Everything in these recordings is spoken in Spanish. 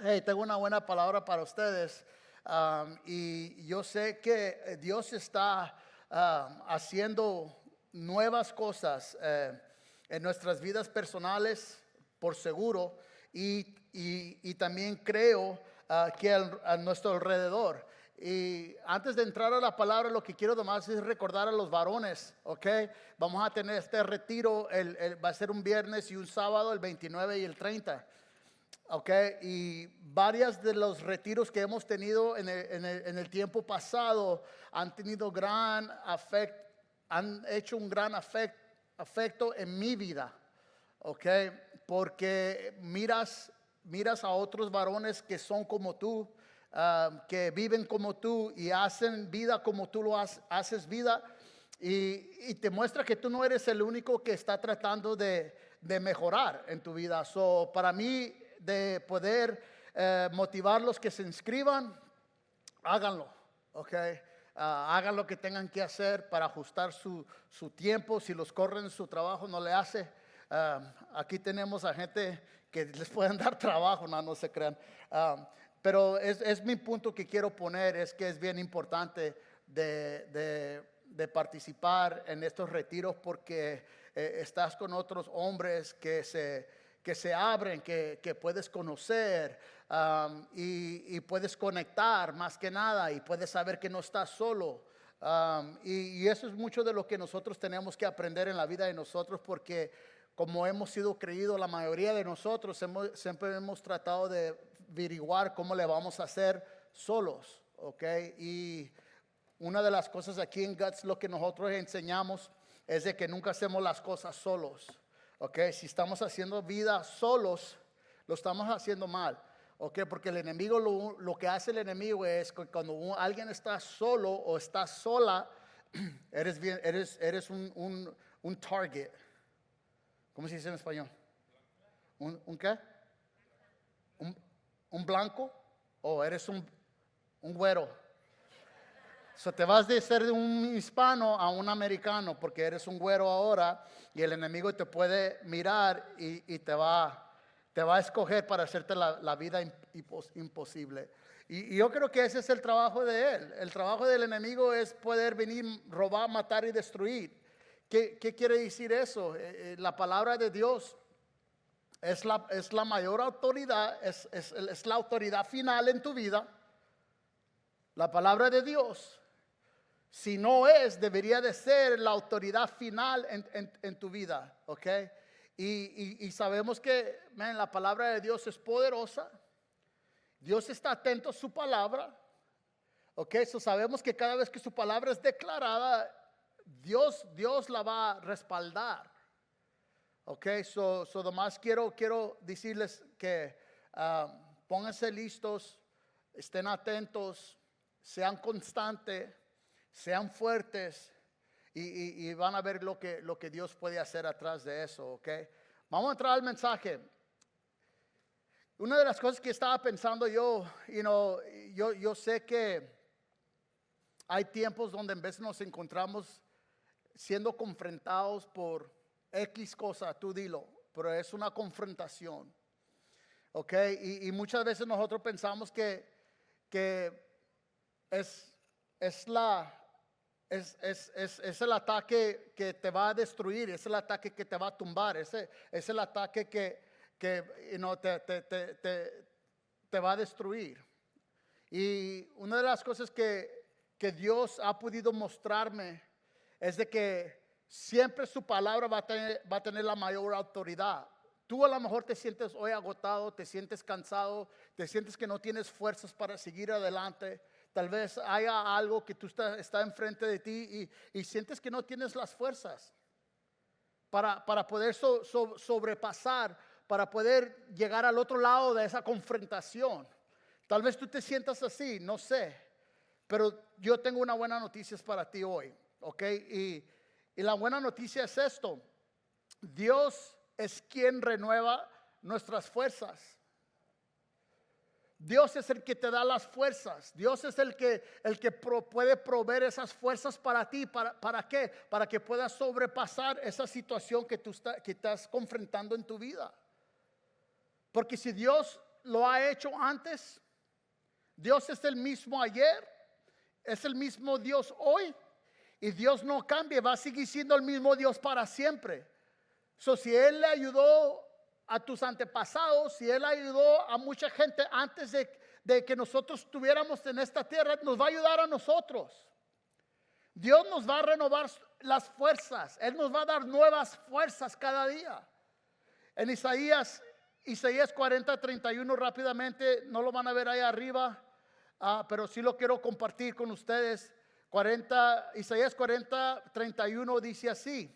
Hey, tengo una buena palabra para ustedes. Y yo sé que Dios está haciendo nuevas cosas en nuestras vidas personales, por seguro, y también creo que a nuestro alrededor. Y antes de entrar a la palabra, lo que quiero nomás es recordar a los varones, ¿ok? Vamos a tener este retiro, va a ser un viernes y un sábado, el 29 y el 30. Ok, y varias de los retiros que hemos tenido en el tiempo pasado han tenido gran afecto, han hecho un gran afecto en mi vida. Ok, porque miras a otros varones que son como tú, que viven como tú y hacen vida como tú lo haces vida, y te muestra que tú no eres el único que está tratando de mejorar en tu vida. So, para mí, de poder motivar los que se inscriban, háganlo, ok. Hagan lo que tengan que hacer para ajustar su tiempo. Si los corren su trabajo no le hace. Aquí tenemos a gente que les pueden dar trabajo, no se crean. Pero es mi punto que quiero poner, es que es bien importante de participar en estos retiros, porque estás con otros hombres que se abren, que puedes conocer, y puedes conectar más que nada, y puedes saber que no estás solo. Y eso es mucho de lo que nosotros tenemos que aprender en la vida de nosotros, porque como hemos sido creídos, la mayoría de nosotros siempre hemos tratado de averiguar cómo le vamos a hacer solos, ¿ok? Y una de las cosas aquí en Guts, lo que nosotros enseñamos es de que nunca hacemos las cosas solos. Ok, si estamos haciendo vida solos, lo estamos haciendo mal. Ok, porque el enemigo, lo que hace el enemigo es que cuando alguien está solo o está sola, eres un target. ¿Cómo se dice en español? ¿Un qué? ¿Un, un blanco? ¿O eres un güero? So, te vas de ser de un hispano a un americano porque eres un güero ahora, y el enemigo te puede mirar y te va a escoger para hacerte la vida imposible. Y yo creo que ese es el trabajo de él. El trabajo del enemigo es poder venir, robar, matar y destruir. ¿Qué quiere decir eso? La palabra de Dios es la mayor autoridad, es la autoridad final en tu vida. La palabra de Dios. Si no es, debería de ser la autoridad final en tu vida, ¿ok? Y sabemos que la palabra de Dios es poderosa. Dios está atento a su palabra, ¿ok? So sabemos que cada vez que su palabra es declarada, Dios la va a respaldar, ¿ok? So nomás quiero decirles que pónganse listos, estén atentos, sean constantes, sean fuertes, y van a ver lo que Dios puede hacer atrás de eso, ¿ok? Vamos a entrar al mensaje. Una de las cosas que estaba pensando yo sé que hay tiempos donde en vez nos encontramos siendo confrontados por X cosa, tú dilo, pero es una confrontación, ¿ok? Y muchas veces nosotros pensamos que es el ataque que te va a destruir, es el ataque que te va a tumbar, es el ataque que te va a destruir. Y una de las cosas que Dios ha podido mostrarme es de que siempre su palabra va a tener la mayor autoridad. Tú a lo mejor te sientes hoy agotado, te sientes cansado, te sientes que no tienes fuerzas para seguir adelante. Tal vez haya algo que tú está enfrente de ti y sientes que no tienes las fuerzas para poder sobrepasar, para poder llegar al otro lado de esa confrontación. Tal vez tú te sientas así, no sé, pero yo tengo una buena noticia para ti hoy, ¿ok? Y la buena noticia es esto: Dios es quien renueva nuestras fuerzas. Dios es el que te da las fuerzas. Dios es el que puede proveer esas fuerzas para ti. ¿Para qué? Para que puedas sobrepasar esa situación que estás confrontando en tu vida. Porque si Dios lo ha hecho antes. Dios es el mismo ayer, es el mismo Dios hoy, y Dios no cambia, va a seguir siendo el mismo Dios para siempre. Si Él le ayudó a tus antepasados, si Él ayudó a mucha gente antes de que nosotros estuviéramos en esta tierra, nos va a ayudar a nosotros. Dios nos va a renovar las fuerzas, Él nos va a dar nuevas fuerzas cada día. En Isaías 40:31, rápidamente, no lo van a ver ahí arriba, pero sí lo quiero compartir con ustedes. Isaías 40:31 dice así.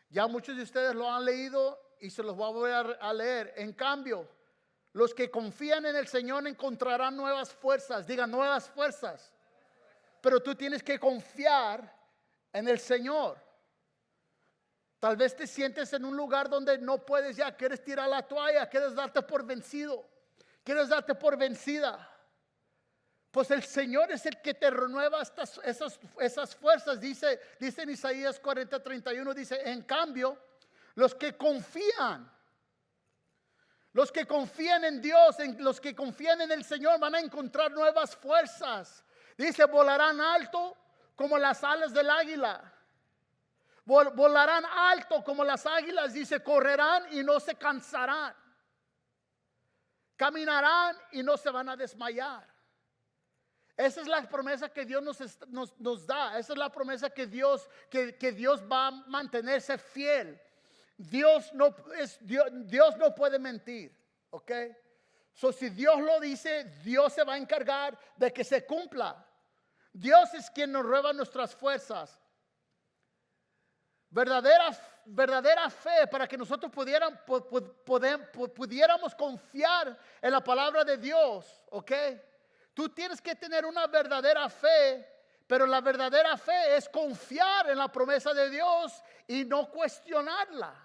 Ya muchos de ustedes lo han leído y se los voy a volver a leer. En cambio, los que confían en el Señor encontrarán nuevas fuerzas. Digan, nuevas fuerzas. Pero tú tienes que confiar en el Señor. Tal vez te sientes en un lugar donde no puedes ya, quieres tirar la toalla, quieres darte por vencido, quieres darte por vencida. Pues el Señor es el que te renueva esas fuerzas. Dice en Isaías 40:31, dice, en cambio, los que confían en Dios, los que confían en el Señor van a encontrar nuevas fuerzas. Dice, volarán alto como las alas del águila. Volarán alto como las águilas. Dice, correrán y no se cansarán. Caminarán y no se van a desmayar. Esa es la promesa que Dios nos da. Esa es la promesa que Dios va a mantenerse fiel. Dios no puede mentir. ¿Ok? Si Dios lo dice, Dios se va a encargar de que se cumpla. Dios es quien nos renueva nuestras fuerzas. Verdadera fe para que nosotros pudiéramos confiar en la palabra de Dios. ¿Ok? Tú tienes que tener una verdadera fe, pero la verdadera fe es confiar en la promesa de Dios y no cuestionarla.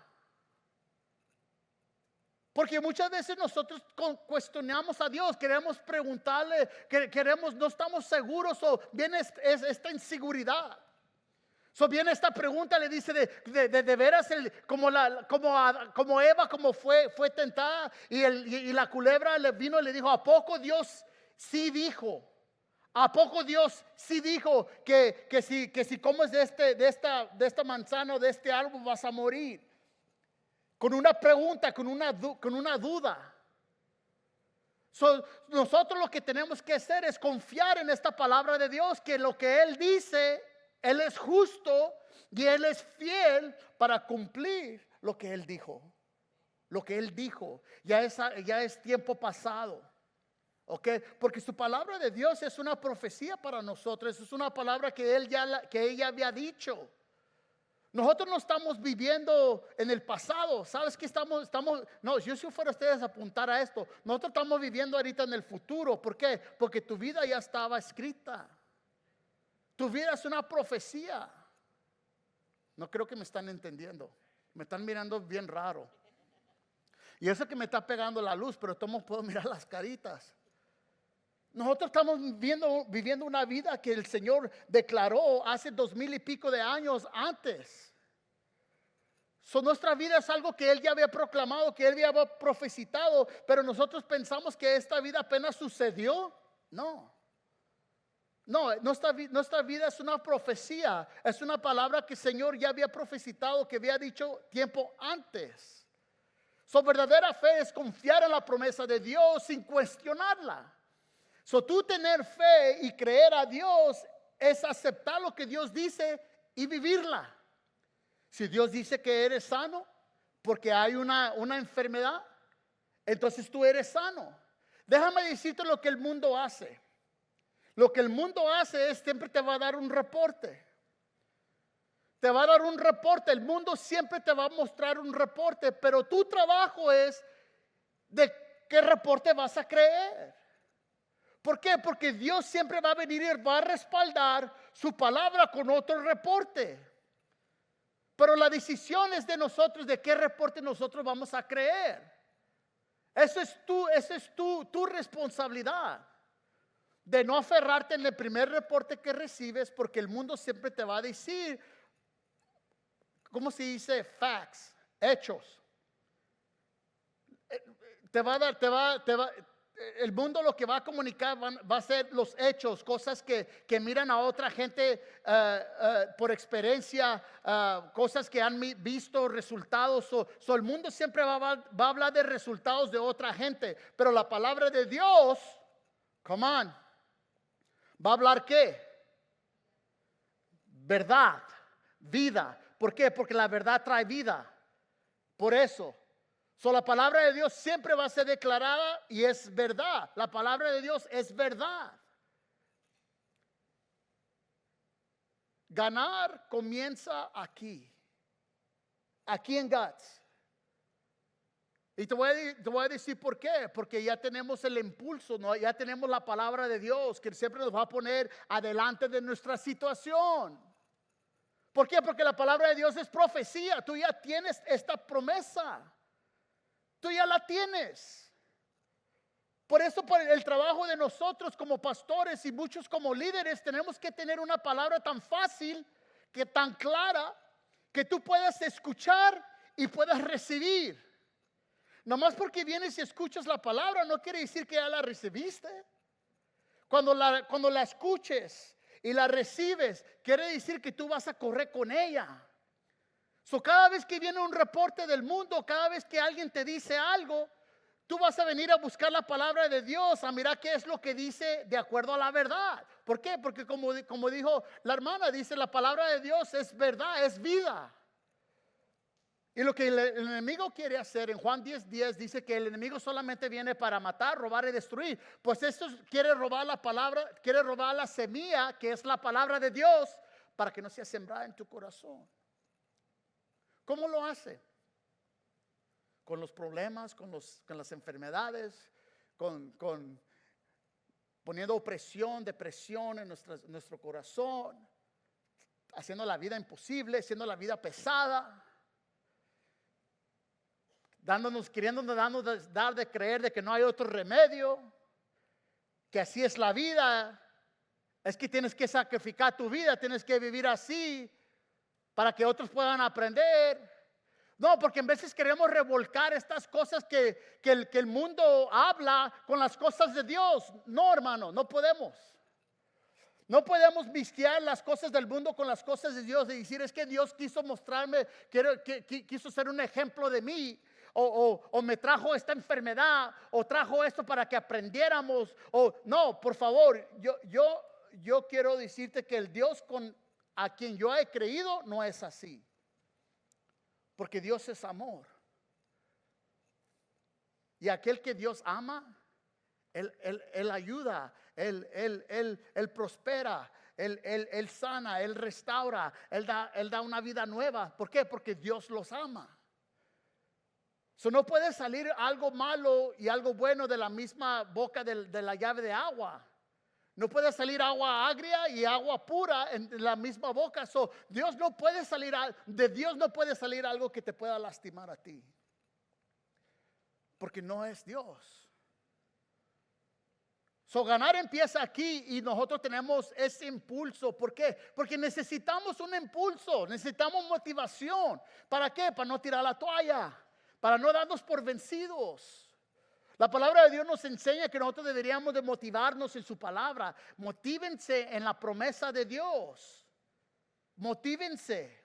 Porque muchas veces nosotros cuestionamos a Dios, queremos preguntarle, no estamos seguros, o viene esta inseguridad. Viene esta pregunta, le dice de veras, como Eva, como fue tentada, y la culebra le vino y le dijo, ¿a poco Dios sí dijo? ¿A poco Dios sí dijo que si comes de esta manzana o de este árbol vas a morir? Con una pregunta, con una duda. Nosotros lo que tenemos que hacer es confiar en esta palabra de Dios, que lo que Él dice, Él es justo y Él es fiel para cumplir lo que Él dijo. Lo que Él dijo ya es tiempo pasado. Okay, porque su palabra de Dios es una profecía para nosotros, es una palabra que ella había dicho. Nosotros no estamos viviendo en el pasado. ¿Sabes qué no, yo si fuera ustedes a apuntar a esto, nosotros estamos viviendo ahorita en el futuro. ¿Por qué? Porque tu vida ya estaba escrita. Tu vida es una profecía. No creo que me están entendiendo. Me están mirando bien raro. Y eso que me está pegando la luz, pero todos puedo mirar las caritas. Nosotros estamos viviendo una vida que el Señor declaró hace 2000 y pico de años antes. Nuestra vida es algo que Él ya había proclamado, que Él ya había profetizado, pero nosotros pensamos que esta vida apenas sucedió. No, nuestra vida es una profecía, es una palabra que el Señor ya había profetizado, que había dicho tiempo antes. Verdadera fe es confiar en la promesa de Dios sin cuestionarla. Tú tener fe y creer a Dios es aceptar lo que Dios dice y vivirla. Si Dios dice que eres sano porque hay una enfermedad, entonces tú eres sano. Déjame decirte lo que el mundo hace. Lo que el mundo hace es siempre te va a dar un reporte. Te va a dar un reporte. El mundo siempre te va a mostrar un reporte, pero tu trabajo es de qué reporte vas a creer. ¿Por qué? Porque Dios siempre va a venir y va a respaldar su palabra con otro reporte. Pero la decisión es de nosotros, de qué reporte nosotros vamos a creer. Esa es tu responsabilidad. De no aferrarte en el primer reporte que recibes, porque el mundo siempre te va a decir, ¿cómo se dice? Facts, hechos. te va a dar, el mundo lo que va a comunicar va a ser los hechos, cosas que miran a otra gente por experiencia, cosas que han visto, resultados. El mundo siempre va a hablar de resultados de otra gente, pero la palabra de Dios, come on, va a hablar ¿qué? Verdad, vida. ¿Por qué? Porque la verdad trae vida. Por eso. La palabra de Dios siempre va a ser declarada y es verdad. La palabra de Dios es verdad. Ganar comienza aquí en Guts. Y te voy a decir por qué. Porque ya tenemos el impulso, ¿no? Ya tenemos la palabra de Dios que siempre nos va a poner adelante de nuestra situación. ¿Por qué? Porque la palabra de Dios es profecía. Tú ya tienes esta promesa. Tú ya la tienes. Por eso, por el trabajo de nosotros como pastores y muchos como líderes, tenemos que tener una palabra tan fácil, que tan clara, que tú puedas escuchar y puedas recibir. Nomás porque vienes y escuchas la palabra no quiere decir que ya la recibiste. Cuando la escuches y la recibes, quiere decir que tú vas a correr con ella. Cada vez que viene un reporte del mundo, cada vez que alguien te dice algo, tú vas a venir a buscar la palabra de Dios, a mirar qué es lo que dice de acuerdo a la verdad. ¿Por qué? Porque como dijo la hermana, dice la palabra de Dios es verdad, es vida. Y lo que el enemigo quiere hacer en Juan 10:10 dice que el enemigo solamente viene para matar, robar y destruir. Pues esto quiere robar la palabra, quiere robar la semilla que es la palabra de Dios para que no sea sembrada en tu corazón. ¿Cómo lo hace? Con los problemas, con las enfermedades, con poniendo opresión, depresión en nuestro corazón, haciendo la vida imposible, haciendo la vida pesada, queriéndonos dar de creer de que no hay otro remedio, que así es la vida, es que tienes que sacrificar tu vida, tienes que vivir así para que otros puedan aprender. No, porque en veces queremos revolcar estas cosas que el mundo habla con las cosas de Dios. No, hermano, no podemos. No podemos mezclar las cosas del mundo con las cosas de Dios y decir es que Dios quiso mostrarme, quiso ser un ejemplo de mí. O me trajo esta enfermedad, o trajo esto para que aprendiéramos. No, por favor, yo quiero decirte que el Dios a quien yo he creído no es así. Porque Dios es amor. Y aquel que Dios ama, Él ayuda, Él prospera, Él sana, Él restaura, Él da una vida nueva. ¿Por qué? Porque Dios los ama. No puede salir algo malo y algo bueno de la misma boca de la llave de agua. No puede salir agua agria y agua pura en la misma boca. Dios no puede salir de Dios no puede salir algo que te pueda lastimar a ti. Porque no es Dios. Ganar empieza aquí y nosotros tenemos ese impulso. ¿Por qué? Porque necesitamos un impulso, necesitamos motivación. ¿Para qué? Para no tirar la toalla, para no darnos por vencidos. La palabra de Dios nos enseña que nosotros deberíamos de motivarnos en su palabra. Motívense en la promesa de Dios. Motívense.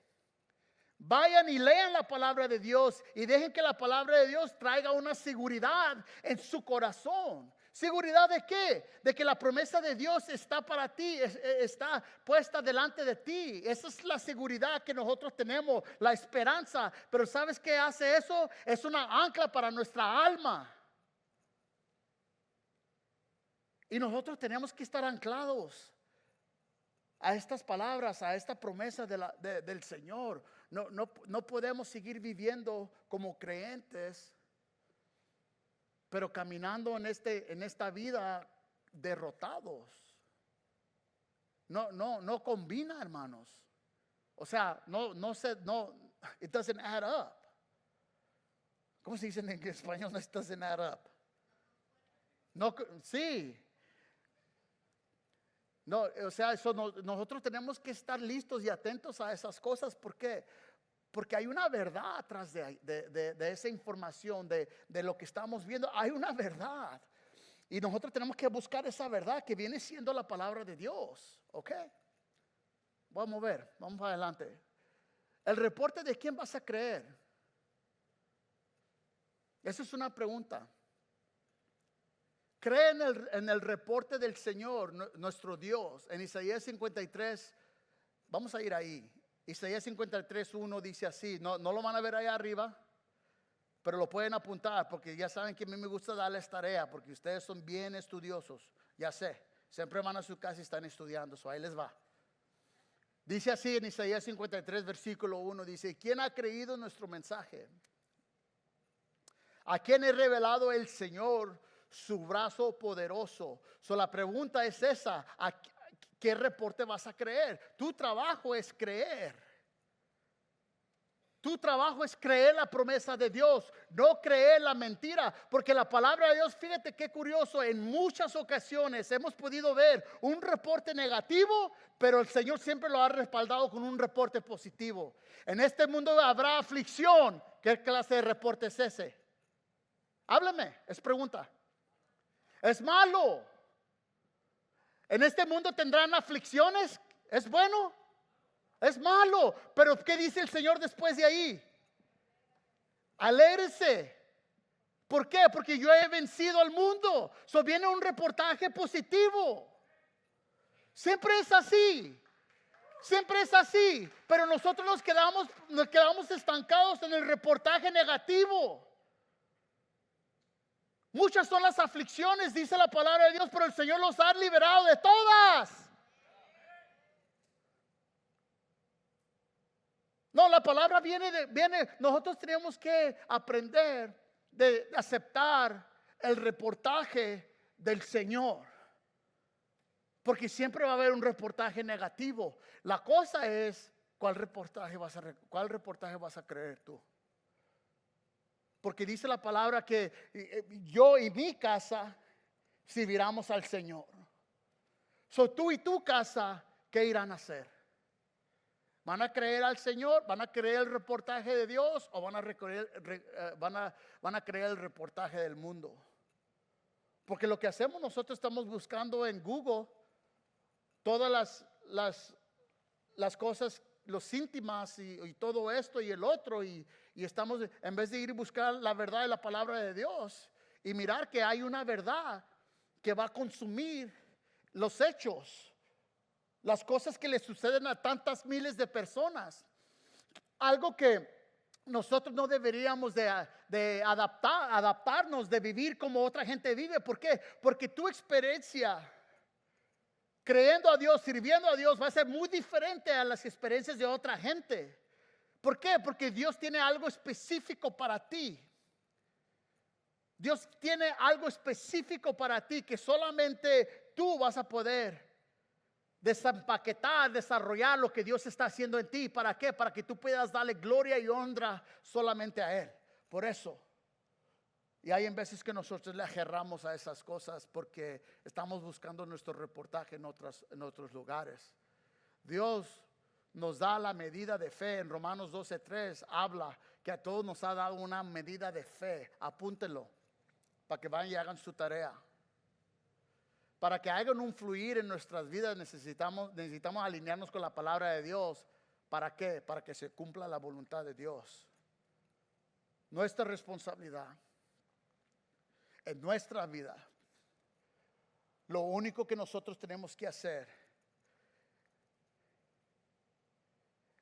Vayan y lean la palabra de Dios y dejen que la palabra de Dios traiga una seguridad en su corazón. ¿Seguridad de qué? De que la promesa de Dios está para ti, está puesta delante de ti. Esa es la seguridad que nosotros tenemos, la esperanza. Pero ¿sabes qué hace eso? Es una ancla para nuestra alma. Y nosotros tenemos que estar anclados a estas palabras, a esta promesa del Señor. No podemos seguir viviendo como creyentes, pero caminando en esta vida derrotados. No combina, hermanos. O sea, it doesn't add up. ¿Cómo se dice en español? It doesn't add up. Sí. No, o sea, nosotros tenemos que estar listos y atentos a esas cosas. ¿Por qué? Porque hay una verdad atrás de esa información, de lo que estamos viendo. Hay una verdad. Y nosotros tenemos que buscar esa verdad que viene siendo la palabra de Dios. ¿Ok? Vamos a ver, vamos adelante. El reporte de quién vas a creer. Esa es una pregunta. Cree en el reporte del Señor, nuestro Dios. En Isaías 53, vamos a ir ahí. Isaías 53, 1 dice así. No lo van a ver ahí arriba, pero lo pueden apuntar porque ya saben que a mí me gusta darles tarea porque ustedes son bien estudiosos. Ya sé, siempre van a su casa y están estudiando, ahí les va. Dice así en Isaías 53, versículo 1, dice: ¿quién ha creído nuestro mensaje? ¿A quién he revelado el Señor su brazo poderoso? La pregunta es esa: ¿a qué reporte vas a creer? Tu trabajo es creer. Tu trabajo es creer la promesa de Dios, no creer la mentira, porque la palabra de Dios, fíjate qué curioso, en muchas ocasiones hemos podido ver un reporte negativo, pero el Señor siempre lo ha respaldado con un reporte positivo. En este mundo habrá aflicción. ¿Qué clase de reporte es ese? Háblame, es pregunta. Es malo. En este mundo tendrán aflicciones. ¿Es bueno? Es malo. Pero ¿qué dice el Señor después de ahí? Alégrese. ¿Por qué? Porque yo he vencido al mundo. Viene un reportaje positivo. Siempre es así. Siempre es así. Pero nosotros nos quedamos estancados en el reportaje negativo. Muchas son las aflicciones, dice la palabra de Dios, pero el Señor los ha liberado de todas. No, la palabra viene, nosotros tenemos que aprender de aceptar el reportaje del Señor. Porque siempre va a haber un reportaje negativo. La cosa es, ¿cuál reportaje vas a creer tú? Porque dice la palabra que yo y mi casa serviremos al Señor. Tú y tu casa, ¿qué irán a hacer? ¿Van a creer al Señor? ¿Van a creer el reportaje de Dios? ¿O van a creer el reportaje del mundo? Porque lo que hacemos nosotros, estamos buscando en Google todas las cosas, los síntomas y todo esto y el otro, y estamos, en vez de ir a buscar la verdad de la palabra de Dios y mirar que hay una verdad que va a consumir los hechos, las cosas que le suceden a tantas miles de personas. Algo que nosotros no deberíamos de adaptarnos, de vivir como otra gente vive. ¿Por qué? Porque tu experiencia creyendo a Dios, sirviendo a Dios, va a ser muy diferente a las experiencias de otra gente. ¿Por qué? Porque Dios tiene algo específico para ti. Dios tiene algo específico para ti que solamente tú vas a poder desempaquetar, desarrollar lo que Dios está haciendo en ti. ¿Para qué? Para que tú puedas darle gloria y honra solamente a Él. Por eso. Y hay en veces que nosotros le aferramos a esas cosas porque estamos buscando nuestro reportaje en otros lugares. Dios nos da la medida de fe. En Romanos 12:3 habla que a todos nos ha dado una medida de fe. Apúntenlo para que vayan y hagan su tarea. Para que hagan un fluir en nuestras vidas necesitamos alinearnos con la palabra de Dios. ¿Para qué? Para que se cumpla la voluntad de Dios. Nuestra responsabilidad en nuestra vida. Lo único que nosotros tenemos que hacer,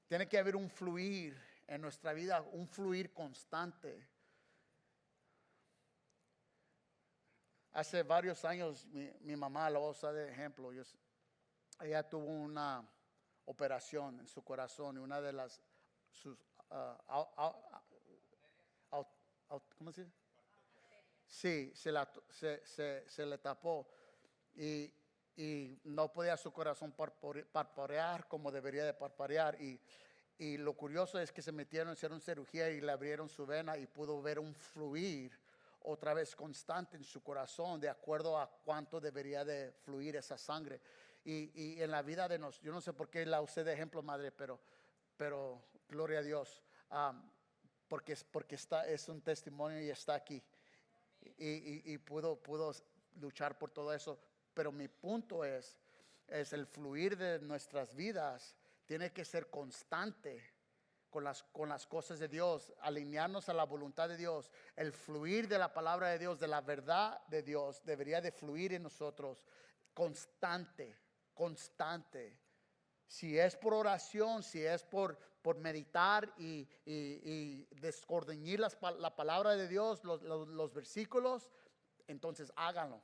tiene que haber un fluir en nuestra vida, un fluir constante. Hace varios años mi mamá, la voy a usar de ejemplo, ella tuvo una operación en su corazón y una de ¿cómo se dice? Sí, se le tapó y no podía su corazón parpadear como debería de parpadear, y lo curioso es que hicieron cirugía y le abrieron su vena y pudo ver un fluir otra vez constante en su corazón de acuerdo a cuánto debería de fluir esa sangre. Y en la vida de nosotros, yo no sé por qué la usé de ejemplo, madre, pero gloria a Dios. porque es un testimonio y está aquí. Y pudo luchar por todo eso. Pero mi punto es el fluir de nuestras vidas tiene que ser constante con las cosas de Dios, alinearnos a la voluntad de Dios. El fluir de la palabra de Dios, de la verdad de Dios, debería de fluir en nosotros constante. Si es por oración, si es por meditar y descordeñir la palabra de Dios, los versículos, entonces háganlo.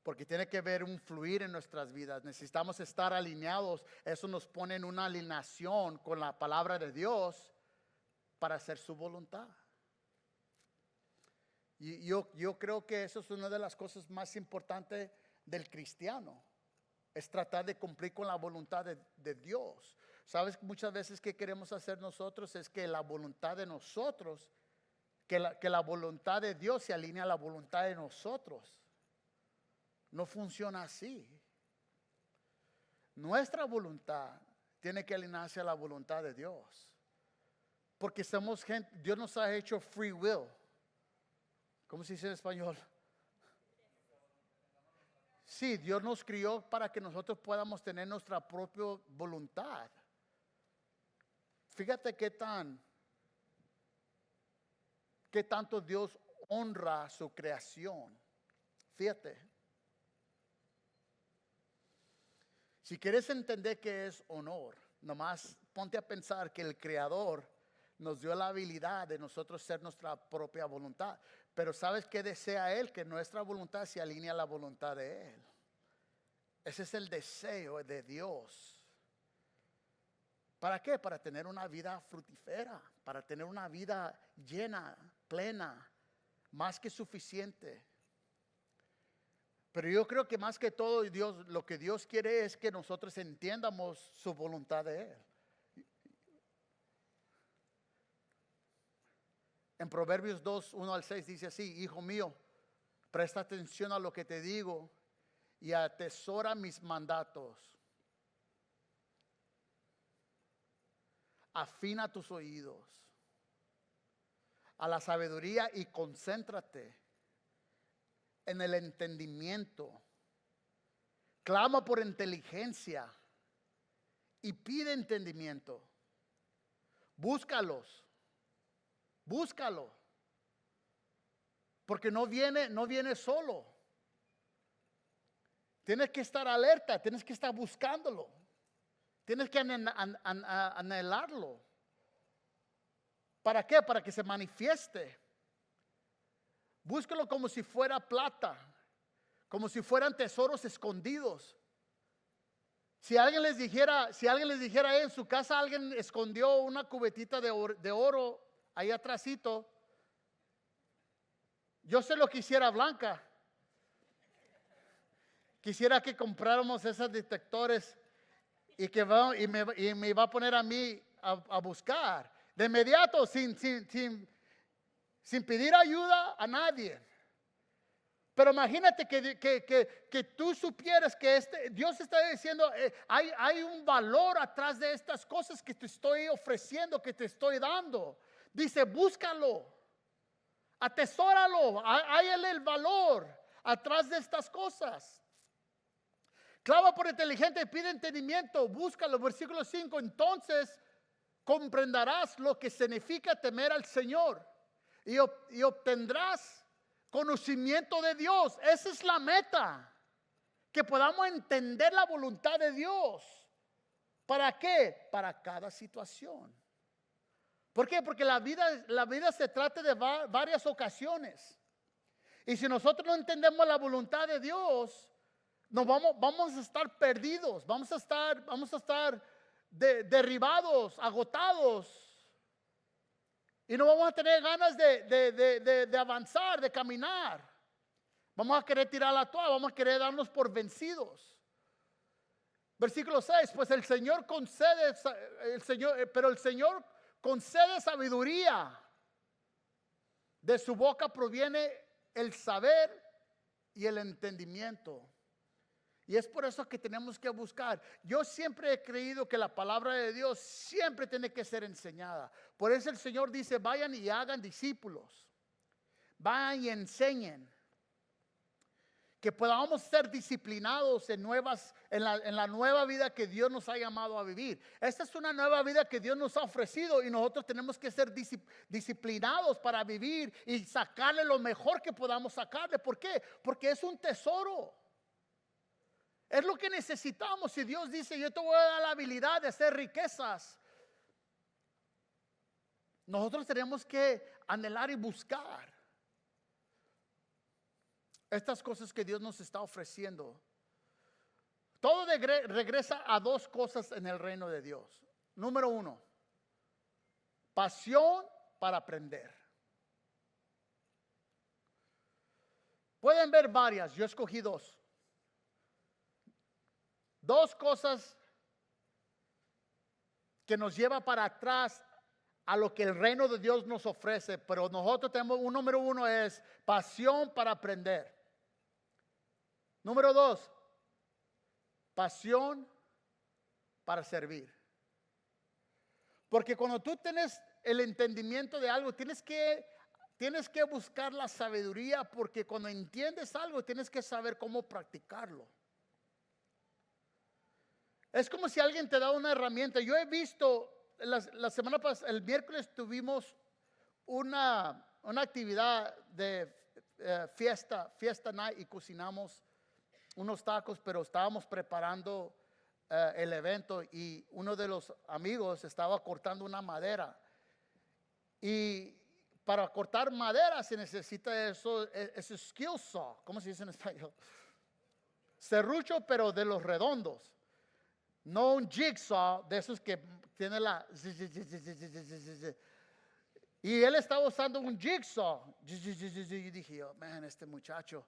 Porque tiene que haber un fluir en nuestras vidas. Necesitamos estar alineados. Eso nos pone en una alineación con la palabra de Dios para hacer su voluntad. Y yo creo que eso es una de las cosas más importantes del cristiano. Es tratar de cumplir con la voluntad de Dios. ¿Sabes? Muchas veces que queremos hacer nosotros es que la voluntad de nosotros, que la voluntad de Dios se alinee a la voluntad de nosotros. No funciona así. Nuestra voluntad tiene que alinearse a la voluntad de Dios. Porque somos gente, Dios nos ha hecho free will. ¿Cómo se dice en español? Sí, Dios nos crió para que nosotros podamos tener nuestra propia voluntad. Fíjate qué tanto Dios honra su creación. Fíjate. Si quieres entender qué es honor, nomás ponte a pensar que el Creador nos dio la habilidad de nosotros ser nuestra propia voluntad. Pero ¿sabes qué desea Él? Que nuestra voluntad se alinee a la voluntad de Él. Ese es el deseo de Dios. ¿Para qué? Para tener una vida fructífera, para tener una vida llena, plena, más que suficiente. Pero yo creo que más que todo lo que Dios quiere es que nosotros entiendamos su voluntad de Él. En Proverbios 2, 1 al 6 dice así: Hijo mío, presta atención a lo que te digo y atesora mis mandatos. Afina tus oídos a la sabiduría y concéntrate en el entendimiento. Clama por inteligencia y pide entendimiento. Búscalo. Porque no viene solo. Tienes que estar alerta, tienes que estar buscándolo. Tienes que anhelarlo. ¿Para qué? Para que se manifieste. Búscalo como si fuera plata, como si fueran tesoros escondidos. Si alguien les dijera en su casa alguien escondió una cubetita de oro ahí atrásito, yo se lo quisiera Blanca. Quisiera que compráramos esos detectores y me va a poner a mí a buscar de inmediato sin pedir ayuda a nadie. Pero imagínate que tú supieras que Dios está diciendo, hay un valor atrás de estas cosas que te estoy ofreciendo, que te estoy dando. Dice, búscalo, atesóralo, hay el valor atrás de estas cosas. Clama por inteligente y pide entendimiento, búscalo. Versículo 5, entonces comprenderás lo que significa temer al Señor y obtendrás conocimiento de Dios. Esa es la meta, que podamos entender la voluntad de Dios. ¿Para qué? Para cada situación. ¿Por qué? Porque la vida se trata de varias ocasiones. Y si nosotros no entendemos la voluntad de Dios, vamos a estar perdidos, vamos a estar derribados, agotados. Y no vamos a tener ganas de avanzar, de caminar. Vamos a querer tirar la toalla, vamos a querer darnos por vencidos. Versículo 6, pues el Señor concede sabiduría. De su boca proviene el saber y el entendimiento. Y es por eso que tenemos que buscar. Yo siempre he creído que la palabra de Dios siempre tiene que ser enseñada. Por eso el Señor dice, vayan y hagan discípulos. Vayan y enseñen. Que podamos ser disciplinados en la nueva vida que Dios nos ha llamado a vivir. Esta es una nueva vida que Dios nos ha ofrecido y nosotros tenemos que ser disciplinados para vivir y sacarle lo mejor que podamos sacarle. ¿Por qué? Porque es un tesoro. Es lo que necesitamos. Si Dios dice, yo te voy a dar la habilidad de hacer riquezas, nosotros tenemos que anhelar y buscar estas cosas que Dios nos está ofreciendo. Todo regresa a dos cosas en el reino de Dios. Número uno, pasión para aprender. Pueden ver varias, yo escogí dos. Dos cosas que nos lleva para atrás a lo que el reino de Dios nos ofrece, pero nosotros tenemos un número uno es pasión para aprender. Número dos, pasión para servir. Porque cuando tú tienes el entendimiento de algo, tienes que buscar la sabiduría, porque cuando entiendes algo, tienes que saber cómo practicarlo. Es como si alguien te da una herramienta. Yo he visto, la semana pasada, el miércoles tuvimos una actividad de fiesta night, y cocinamos unos tacos, pero estábamos preparando el evento y uno de los amigos estaba cortando una madera. Y para cortar madera se necesita ese skill saw. ¿Cómo se dice en español? Serrucho, pero de los redondos. No un jigsaw de esos que tiene la... Y él estaba usando un jigsaw. Y dije, oh, man, este muchacho.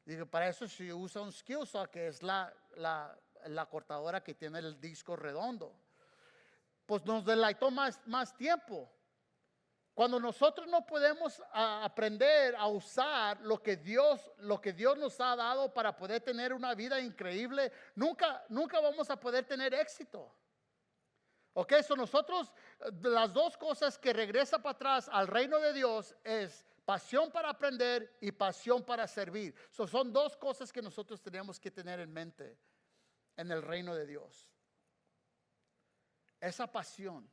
Digo, para eso se usa un skill saw, que es la cortadora que tiene el disco redondo. Pues nos deleitó más tiempo. Cuando nosotros no podemos aprender a usar lo que Dios nos ha dado para poder tener una vida increíble, nunca vamos a poder tener éxito. Ok, so nosotros, las dos cosas que regresa para atrás al reino de Dios es pasión para aprender y pasión para servir. Son dos cosas que nosotros tenemos que tener en mente en el reino de Dios. Esa pasión.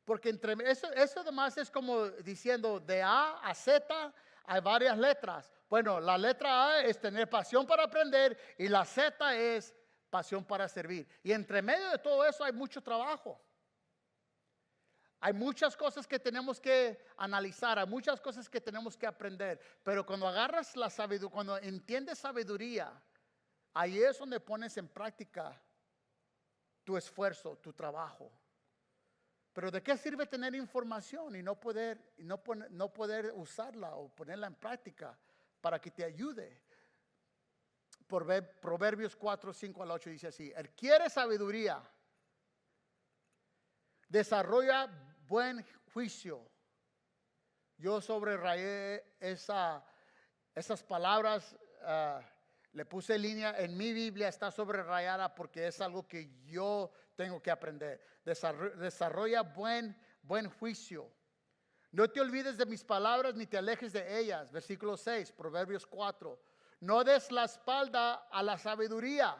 Porque entre eso además es como diciendo de A a Z hay varias letras. Bueno, la letra A es tener pasión para aprender y la Z es pasión para servir. Y entre medio de todo eso hay mucho trabajo. Hay muchas cosas que tenemos que analizar, hay muchas cosas que tenemos que aprender. Pero cuando agarras la sabiduría, cuando entiendes sabiduría, ahí es donde pones en práctica tu esfuerzo, tu trabajo. Pero ¿de qué sirve tener información y no poder usarla o ponerla en práctica para que te ayude? Proverbios 4, 5 al 8 dice así: adquiere sabiduría, desarrolla buen juicio. Yo subrayé esas palabras, le puse línea en mi Biblia, está subrayada porque es algo que yo tengo que aprender. Desarrolla buen juicio. No te olvides de mis palabras ni te alejes de ellas. Versículo 6, Proverbios 4. No des la espalda a la sabiduría,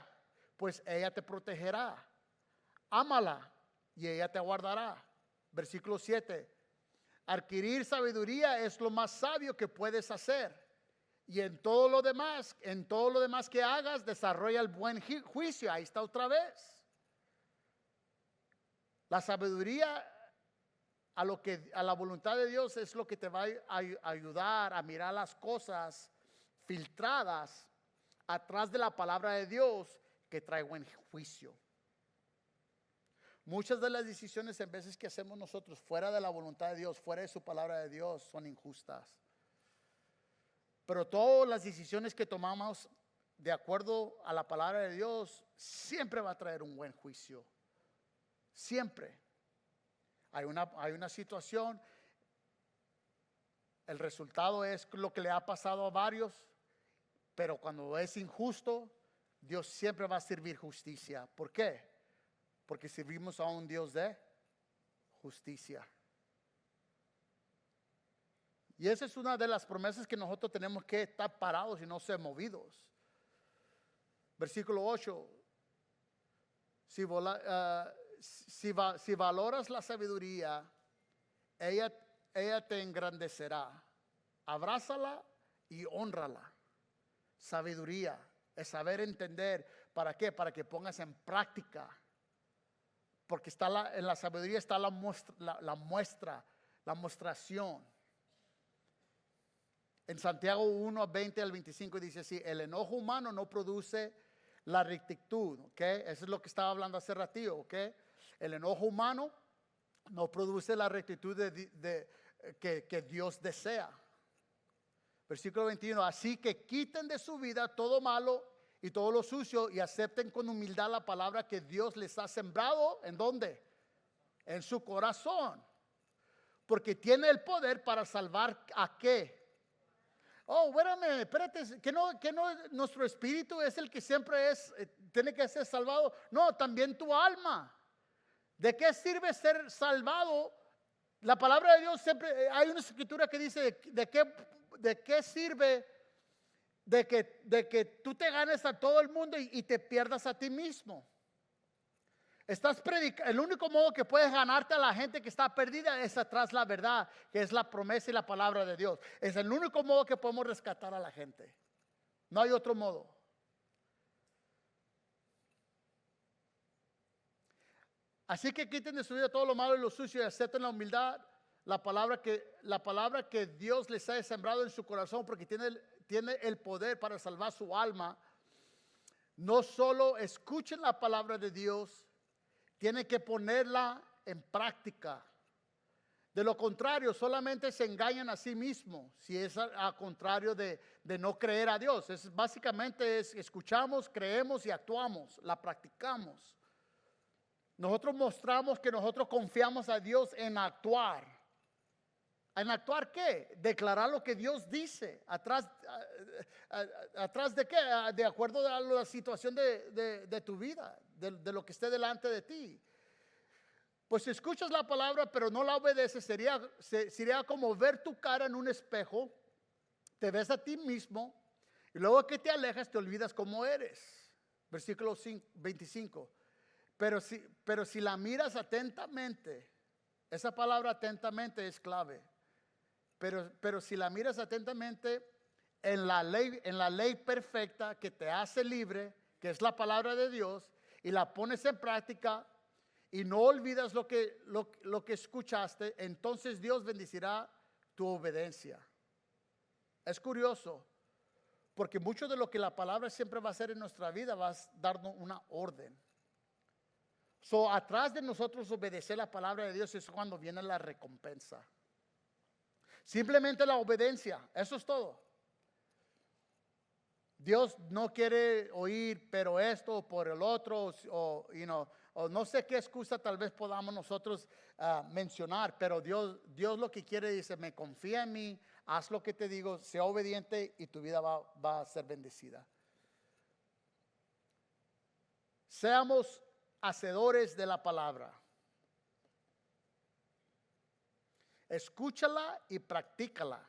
pues ella te protegerá. Ámala y ella te guardará. Versículo 7. Adquirir sabiduría es lo más sabio que puedes hacer. Y en todo lo demás que hagas, desarrolla el buen juicio. Ahí está otra vez. La sabiduría a la voluntad de Dios es lo que te va a ayudar a mirar las cosas filtradas atrás de la palabra de Dios, que trae buen juicio. Muchas de las decisiones en veces que hacemos nosotros fuera de la voluntad de Dios, fuera de su palabra de Dios, son injustas. Pero todas las decisiones que tomamos de acuerdo a la palabra de Dios siempre va a traer un buen juicio. Siempre. Hay una situación, el resultado es lo que le ha pasado a varios, pero cuando es injusto, Dios siempre va a servir justicia. ¿Por qué? Porque servimos a un Dios de justicia. Y esa es una de las promesas que nosotros tenemos que estar parados y no ser movidos. Versículo 8. Si valoras la sabiduría, ella te engrandecerá. Abrázala y hónrala. Sabiduría es saber entender. ¿Para qué? Para que pongas en práctica. Porque en la sabiduría está la mostración. En Santiago 1, 20 al 25 dice así: el enojo humano no produce la rectitud, ¿ok? Eso es lo que estaba hablando hace ratito, ¿ok? El enojo humano no produce la rectitud que Dios desea. Versículo 21, así que quiten de su vida todo malo y todo lo sucio y acepten con humildad la palabra que Dios les ha sembrado. ¿En dónde? En su corazón. Porque tiene el poder para salvar ¿a qué? Oh, espérate, que no nuestro espíritu es el que siempre tiene que ser salvado. No, también tu alma. ¿De qué sirve ser salvado? La palabra de Dios siempre, hay una escritura que dice, ¿de qué sirve de que tú te ganes a todo el mundo y te pierdas a ti mismo? Estás predicando. El único modo que puedes ganarte a la gente que está perdida es atrás la verdad, que es la promesa y la palabra de Dios. Es el único modo que podemos rescatar a la gente. No hay otro modo. Así que quiten de su vida todo lo malo y lo sucio y acepten la humildad, la palabra que Dios les ha sembrado en su corazón, porque tiene el poder para salvar su alma. No solo escuchen la palabra de Dios, tiene que ponerla en práctica. De lo contrario, solamente se engañan a sí mismos, si es al contrario de no creer a Dios. Básicamente escuchamos, creemos y actuamos, la practicamos. Nosotros mostramos que nosotros confiamos a Dios en actuar. ¿En actuar qué? Declarar lo que Dios dice. ¿Atrás de qué? De acuerdo a la situación de tu vida, de lo que esté delante de ti. Pues si escuchas la palabra pero no la obedeces, sería como ver tu cara en un espejo, te ves a ti mismo y luego que te alejas te olvidas cómo eres. Versículo 25. Pero si la miras atentamente, esa palabra atentamente es clave. Pero si la miras atentamente en la ley perfecta que te hace libre, que es la palabra de Dios, y la pones en práctica y no olvidas lo que escuchaste, entonces Dios bendecirá tu obediencia. Es curioso, porque mucho de lo que la palabra siempre va a hacer en nuestra vida va a darnos una orden. Atrás de nosotros obedecer la palabra de Dios es cuando viene la recompensa. Simplemente la obediencia, eso es todo. Dios no quiere oír, pero esto por el otro, o no sé qué excusa tal vez podamos nosotros mencionar, pero Dios lo que quiere dice, me confía en mí, haz lo que te digo, sea obediente y tu vida va a ser bendecida. Seamos hacedores de la palabra. Escúchala y practícala.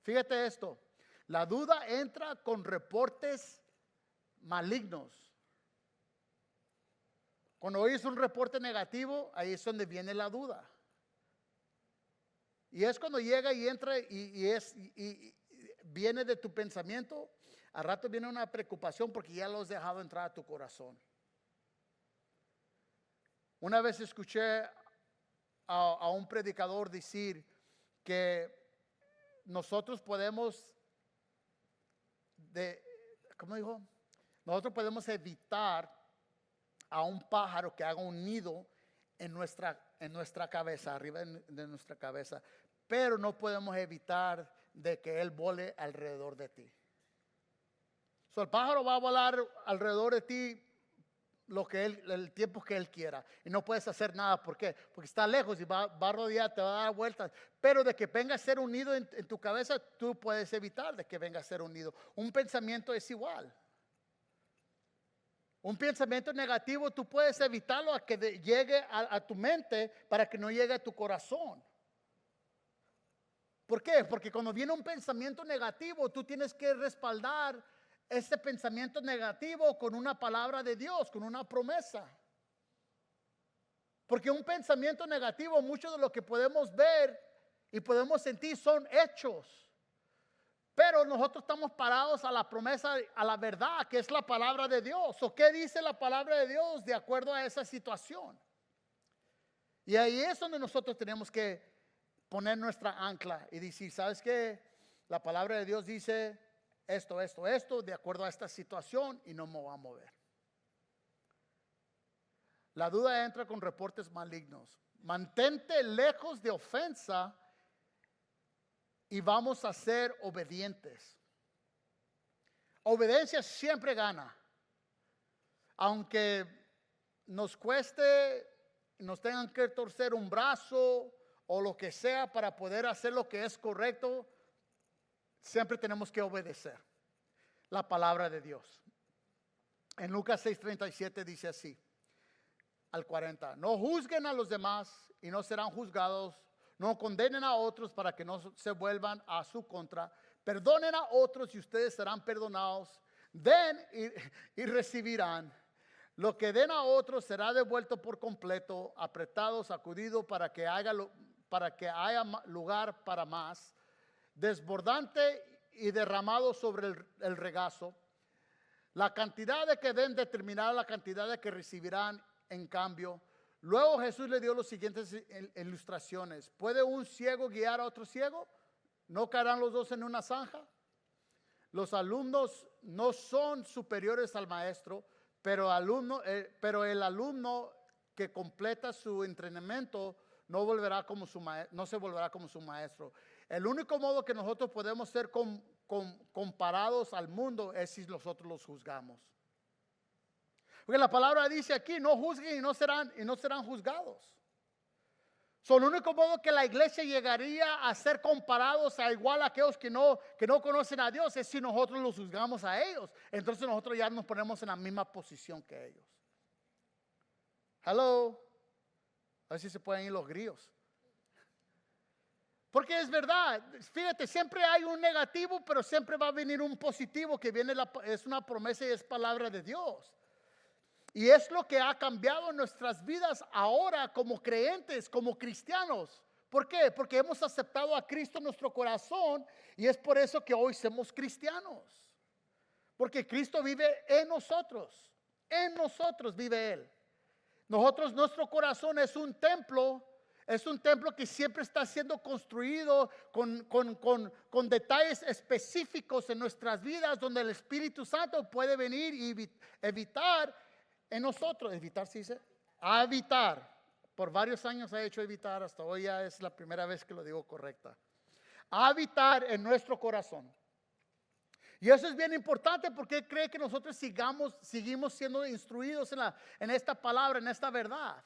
Fíjate esto, la duda entra con reportes malignos. Cuando oyes un reporte negativo, ahí es donde viene la duda. Y es cuando llega y entra y viene de tu pensamiento, al rato viene una preocupación porque ya lo has dejado entrar a tu corazón. Una vez escuché a un predicador decir que nosotros podemos, ¿cómo dijo? Nosotros podemos evitar a un pájaro que haga un nido en nuestra cabeza, arriba de nuestra cabeza, pero no podemos evitar de que él vole alrededor de ti. El pájaro va a volar alrededor de ti el tiempo que Él quiera. Y no puedes hacer nada. ¿Por qué? Porque está lejos y va a rodear, te va a dar vueltas. Pero de que venga a ser un nido en tu cabeza, tú puedes evitar de que venga a ser un nido. Un pensamiento es igual. Un pensamiento negativo tú puedes evitarlo a que llegue a tu mente para que no llegue a tu corazón. ¿Por qué? Porque cuando viene un pensamiento negativo, tú tienes que respaldar ese pensamiento negativo con una palabra de Dios, con una promesa. Porque un pensamiento negativo, mucho de lo que podemos ver y podemos sentir son hechos. Pero nosotros estamos parados a la promesa, a la verdad, que es la palabra de Dios. ¿O qué dice la palabra de Dios de acuerdo a esa situación? Y ahí es donde nosotros tenemos que poner nuestra ancla y decir, ¿sabes qué? La palabra de Dios dice esto, de acuerdo a esta situación y no me voy a mover. La duda entra con reportes malignos. Mantente lejos de ofensa y vamos a ser obedientes. Obediencia siempre gana. Aunque nos cueste, nos tengan que torcer un brazo o lo que sea para poder hacer lo que es correcto, siempre tenemos que obedecer la palabra de Dios. En Lucas 6:37 dice así, al 40, no juzguen a los demás y no serán juzgados, no condenen a otros para que no se vuelvan a su contra, perdonen a otros y ustedes serán perdonados, den y recibirán. Lo que den a otros será devuelto por completo, apretado, sacudido para que haya lugar para más, desbordante y derramado sobre el regazo. La cantidad de que den determinará la cantidad de que recibirán en cambio. Luego Jesús le dio las siguientes ilustraciones. ¿Puede un ciego guiar a otro ciego? ¿No caerán los dos en una zanja? Los alumnos no son superiores al maestro, pero el alumno que completa su entrenamiento no se volverá como su maestro. El único modo que nosotros podemos ser comparados al mundo es si nosotros los juzgamos. Porque la palabra dice aquí, no juzguen y no serán juzgados. El único modo que la iglesia llegaría a ser comparados a igual a aquellos que no conocen a Dios es si nosotros los juzgamos a ellos. Entonces nosotros ya nos ponemos en la misma posición que ellos. Hello. A ver si se pueden ir los grillos. Porque es verdad, fíjate, siempre hay un negativo, pero siempre va a venir un positivo que es una promesa y es palabra de Dios. Y es lo que ha cambiado nuestras vidas ahora como creyentes, como cristianos. ¿Por qué? Porque hemos aceptado a Cristo en nuestro corazón y es por eso que hoy somos cristianos. Porque Cristo vive en nosotros vive Él. Nuestro corazón es un templo que siempre está siendo construido con detalles específicos en nuestras vidas donde el Espíritu Santo puede venir y evitar en nosotros, habitar. Por varios años ha hecho evitar, hasta hoy ya es la primera vez que lo digo correcta. Habitar en nuestro corazón. Y eso es bien importante porque cree que nosotros seguimos siendo instruidos en esta palabra, en esta verdad.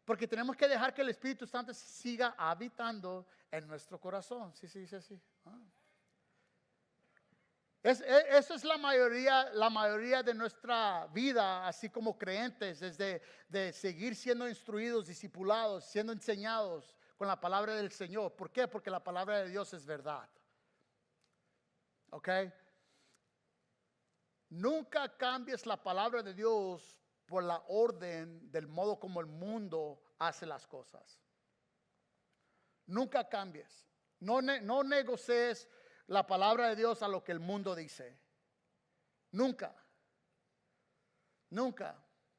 Porque tenemos que dejar que el Espíritu Santo siga habitando en nuestro corazón. Sí, dice así. Eso es la mayoría de nuestra vida, así como creyentes, es de seguir siendo instruidos, discipulados, siendo enseñados con la palabra del Señor. ¿Por qué? Porque la palabra de Dios es verdad. ¿Ok? Nunca cambies la palabra de Dios por la orden del modo como el mundo hace las cosas. Nunca cambies. No negocies la palabra de Dios a lo que el mundo dice. Nunca.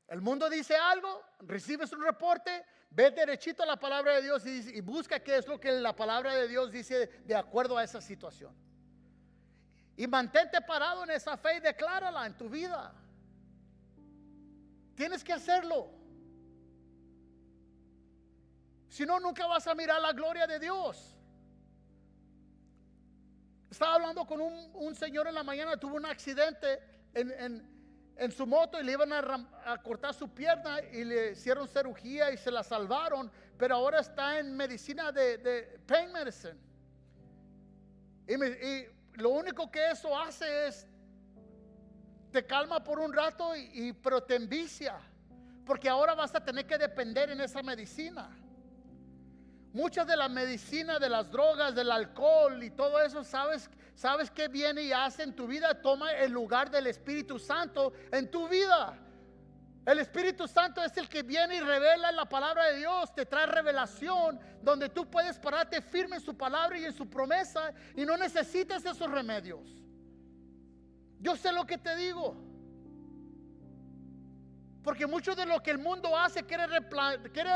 El mundo dice algo, recibes un reporte, ve derechito a la palabra de Dios y busca qué es lo que la palabra de Dios dice de acuerdo a esa situación. Y mantente parado en esa fe y declárala en tu vida. Tienes que hacerlo. Si no, nunca vas a mirar la gloria de Dios. Estaba hablando con un señor en la mañana, tuvo un accidente en en su moto y le iban a cortar su pierna y le hicieron cirugía y se la salvaron, pero ahora está en medicina de pain medicine. Y lo único que eso hace es te calma por un rato, pero te envicia, porque ahora vas a tener que depender en esa medicina. Muchas de la medicina, de las drogas, del alcohol y todo eso, ¿sabes qué viene y hace en tu vida? Toma el lugar del Espíritu Santo en tu vida. El Espíritu Santo es el que viene y revela la palabra de Dios, te trae revelación, donde tú puedes pararte firme en su palabra y en su promesa y no necesitas esos remedios. Yo sé lo que te digo. Porque mucho de lo que el mundo hace quiere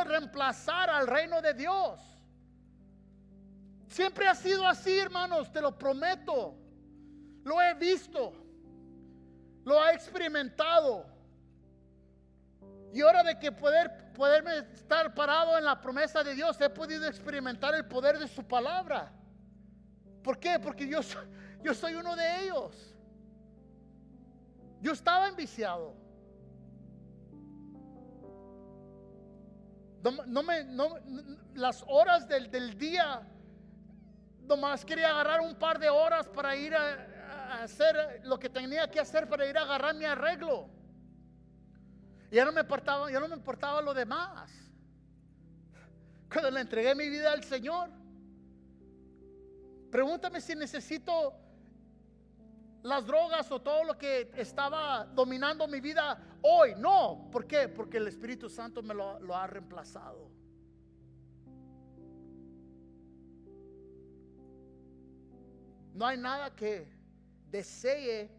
reemplazar al reino de Dios. Siempre ha sido así, hermanos, te lo prometo. Lo he visto, lo he experimentado. Y ahora de que poderme estar parado en la promesa de Dios, he podido experimentar el poder de su palabra. ¿Por qué? Porque yo soy uno de ellos. Yo estaba enviciado. Las horas del día, nomás quería agarrar un par de horas para ir a hacer lo que tenía que hacer, para ir a agarrar mi arreglo. Y ya no me importaba lo demás. Cuando le entregué mi vida al Señor, pregúntame si necesito las drogas o todo lo que estaba dominando mi vida hoy. No, ¿por qué? Porque el Espíritu Santo me lo ha reemplazado. No hay nada que desee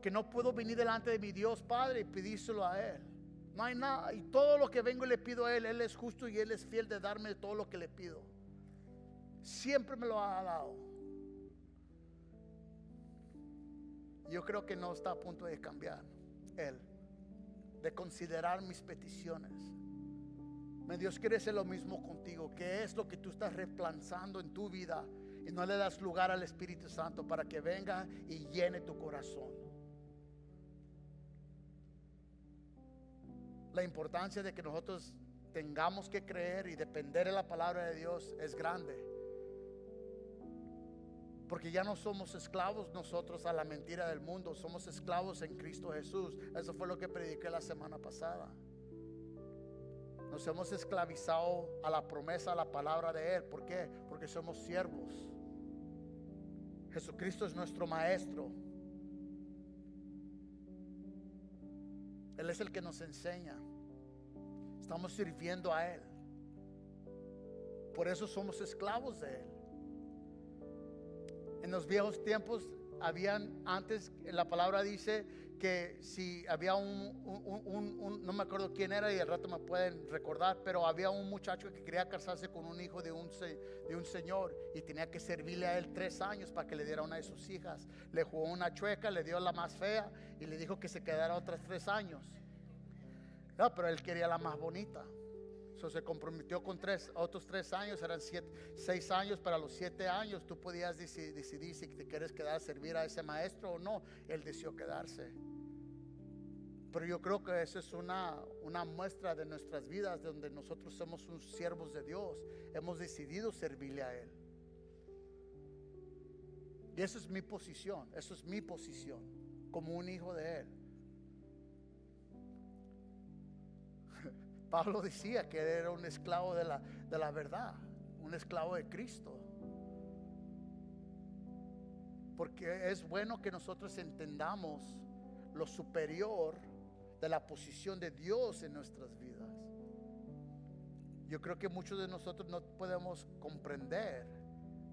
que no puedo venir delante de mi Dios Padre y pedírselo a Él. No hay nada, y todo lo que vengo y le pido a Él, Él es justo y Él es fiel de darme todo lo que le pido. Siempre me lo ha dado. Yo creo que no está a punto de cambiar Él, de considerar mis peticiones. Dios quiere hacer lo mismo contigo. ¿Qué es lo que tú estás reemplazando en tu vida y no le das lugar al Espíritu Santo para que venga y llene tu corazón? La importancia de que nosotros tengamos que creer y depender de la palabra de Dios es grande. Porque ya no somos esclavos nosotros a la mentira del mundo, somos esclavos en Cristo Jesús. Eso fue lo que prediqué la semana pasada. Nos hemos esclavizado a la promesa, a la palabra de Él. ¿Por qué? Porque somos siervos. Jesucristo es nuestro maestro. Él es el que nos enseña. Estamos sirviendo a Él. Por eso somos esclavos de Él. En los viejos tiempos antes la palabra dice que si había no me acuerdo quién era y al rato me pueden recordar, pero había un muchacho que quería casarse con un hijo de un señor y tenía que servirle a él 3 años para que le diera una de sus hijas. Le jugó una chueca, le dio la más fea y le dijo que se quedara otros 3 años. No, pero él quería la más bonita. Se comprometió con otros 3 años, eran 6 años. Para los 7 años tú podías decidir si te quieres quedar a servir a ese maestro o no. Él decidió quedarse. Pero yo creo que eso es una muestra de nuestras vidas, donde nosotros somos unos siervos de Dios. Hemos decidido servirle a Él. Y esa es mi posición, como un hijo de Él. Pablo decía que era un esclavo de la verdad, un esclavo de Cristo. Porque es bueno que nosotros entendamos lo superior de la posición de Dios en nuestras vidas. Yo creo que muchos de nosotros no podemos comprender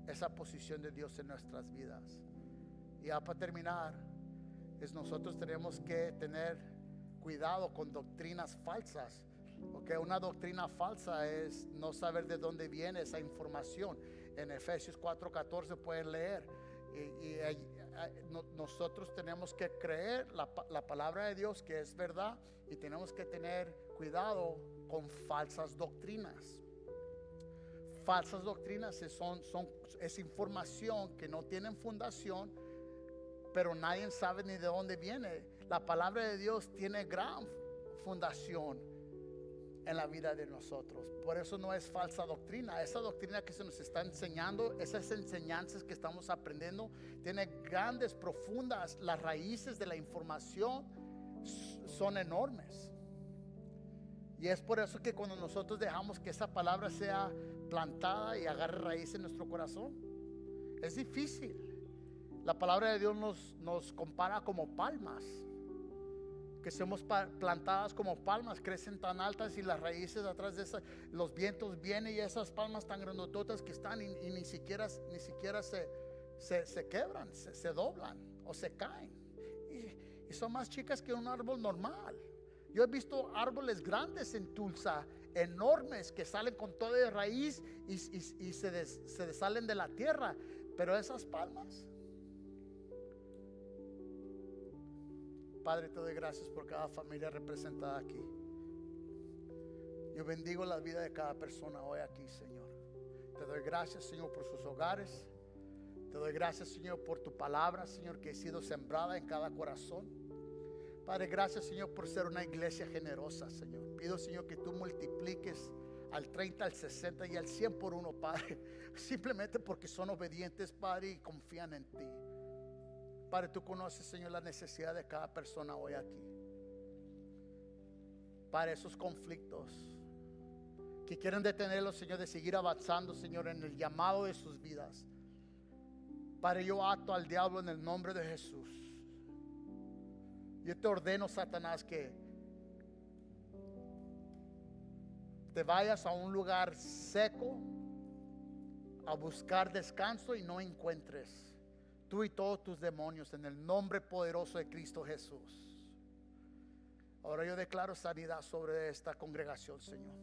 esa posición de Dios en nuestras vidas. Y ya para terminar, nosotros tenemos que tener cuidado con doctrinas falsas. Porque una doctrina falsa es no saber de dónde viene esa información. En Efesios 4:14 pueden leer. Nosotros tenemos que creer la palabra de Dios, que es verdad, y tenemos que tener cuidado con falsas doctrinas. Falsas doctrinas es información que no tienen fundación, pero nadie sabe ni de dónde viene. La palabra de Dios tiene gran fundación en la vida de nosotros. Por eso no es falsa doctrina. Esa doctrina que se nos está enseñando, esas enseñanzas que estamos aprendiendo, tiene grandes, profundas. Las raíces de la información son enormes. Y es por eso que cuando nosotros dejamos que esa palabra sea plantada y agarre raíz en nuestro corazón, es difícil. La palabra de Dios nos compara como palmas, que somos plantadas como palmas, crecen tan altas y las raíces atrás de esas, los vientos vienen y esas palmas tan grandototas que están y ni siquiera se quebran, se doblan o se caen. Y son más chicas que un árbol normal. Yo he visto árboles grandes en Tulsa, enormes, que salen con toda de raíz y se desalen de la tierra. Pero esas palmas, Padre, te doy gracias por cada familia representada aquí. Yo bendigo la vida de cada persona hoy aquí, Señor. Te doy gracias, Señor, por sus hogares. Te doy gracias, Señor, por tu palabra, Señor, que ha sido sembrada en cada corazón. Padre, gracias, Señor, por ser una iglesia generosa, Señor. Pido, Señor, que tú multipliques al 30, al 60 y al 100 por uno, Padre. Simplemente porque son obedientes, Padre, y confían en ti. Padre, tú conoces, Señor, la necesidad de cada persona hoy aquí. Padre, esos conflictos que quieren detenerlos, Señor, de seguir avanzando, Señor, en el llamado de sus vidas. Padre, yo ato al diablo en el nombre de Jesús. Yo te ordeno, Satanás, que te vayas a un lugar seco a buscar descanso y no encuentres, tú y todos tus demonios, en el nombre poderoso de Cristo Jesús. Ahora yo declaro sanidad sobre esta congregación, Señor.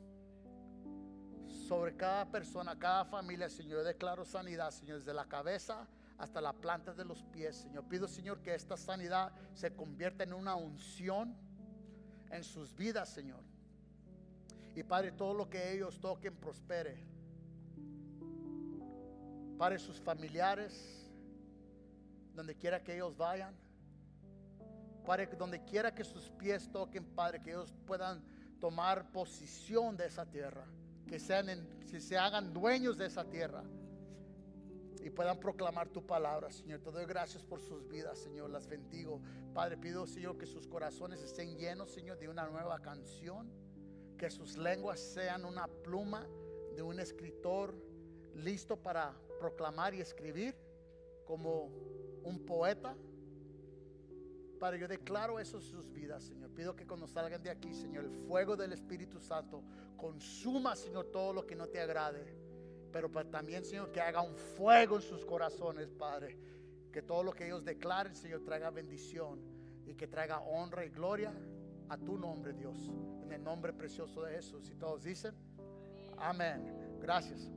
Sobre cada persona, cada familia, Señor. Yo declaro sanidad, Señor, desde la cabeza hasta la planta de los pies, Señor. Pido, Señor, que esta sanidad se convierta en una unción en sus vidas, Señor. Y Padre, todo lo que ellos toquen prospere. Padre, sus familiares, donde quiera que ellos vayan. Padre, donde quiera que sus pies toquen, Padre, que ellos puedan tomar posición de esa tierra. Que se hagan dueños de esa tierra y puedan proclamar tu palabra, Señor. Te doy gracias por sus vidas, Señor. Las bendigo. Padre, pido, Señor, que sus corazones estén llenos, Señor, de una nueva canción. Que sus lenguas sean una pluma de un escritor listo para proclamar y escribir como un poeta. Padre, yo declaro eso en sus vidas, Señor. Pido que cuando salgan de aquí, Señor, el fuego del Espíritu Santo consuma, Señor, todo lo que no te agrade. Pero también, Señor, que haga un fuego en sus corazones, Padre. Que todo lo que ellos declaren, Señor, traiga bendición y que traiga honra y gloria a tu nombre, Dios. En el nombre precioso de Jesús. Y todos dicen, amén. Gracias.